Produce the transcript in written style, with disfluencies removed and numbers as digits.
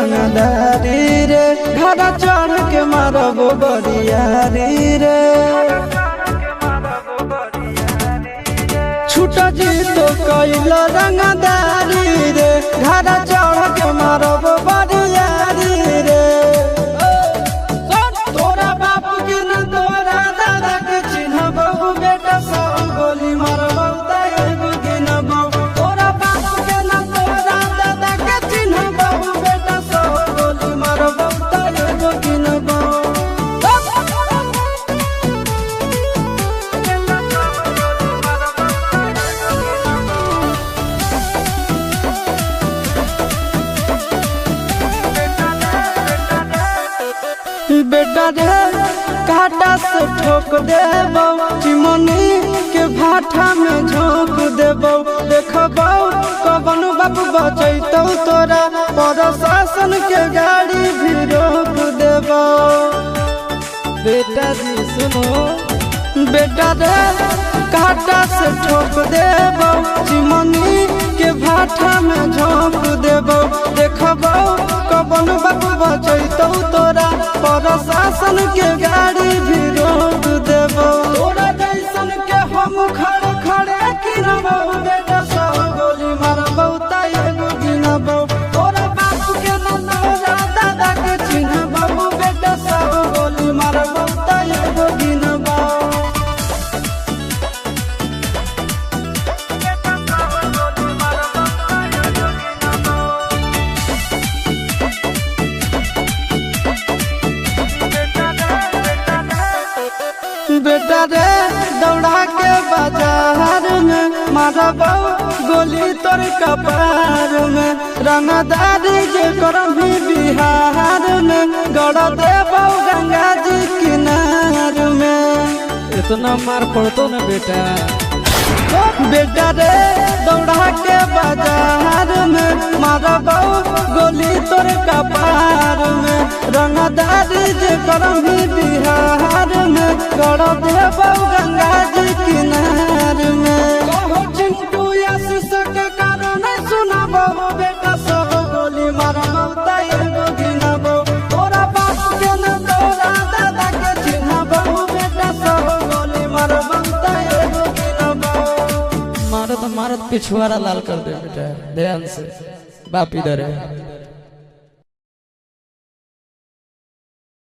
रंगदारी रे घर चढ़ के मारब बरियारी रे छूट जी तो कैल रंगदारी रे घर चढ़ के मारब बरियारी रे तोरा बाप के न तोरा दादा के चिन्हबहु बेटा सब गोली मारबहु एगो गिनबहु तोरा बाप के न तोरा दादा के चिन्हबहु बेटा सब गोली मारबहु एगो गिनबहु बेटा रे काटा से ठोक देबौ चिमनी के भाटा में झोंक देबौ देखबौ कवन बाप बचैतौ तोरा प्रशासन के गाड़ी भी रोक देबौ बेटा जी सुनो बेटा रे काटा से ठोक देबौ चिमनी के भाटा में झोंक देबौ देखबौ कवन बाप बचैतौ तोरा प्रशासन के गाड़ी भी रोक देबौ तोरा जैसन के हम खड़े खड़े गिनबौ बेटा सब गोली मारबौ एगो गिनबौ तोरा बाप के न तोरा दादा के चिन्हबौ बेटा सब गोली मारबौ एगो गिनबौ बेटा रे दौड़ा के बाजार में मारबौ गोली तोर कपार में रंगदारी जे करम भी बिहार में गड़ देबौ गंगा जी किनार में इतना मार पड़तो ना बेटा बेटा रे दौड़ा के बाजार में मारबौ गोली तोर कपार में रंगदारी जे करम भी बिहार में गड़ देबौ गंगा जी किनार में कहो चिंटू आशीष के कारण सुनबौ बेटा सब गोली मारबौ एगो गिनबौ तोरा बाप के न तोरा दादा के चिन्हबौ बेटा सब गोली मारबौ एगो गिनबौ मारत मारत पिछुआरा लाल कर दे बेटा ध्यान से बाप इधर है।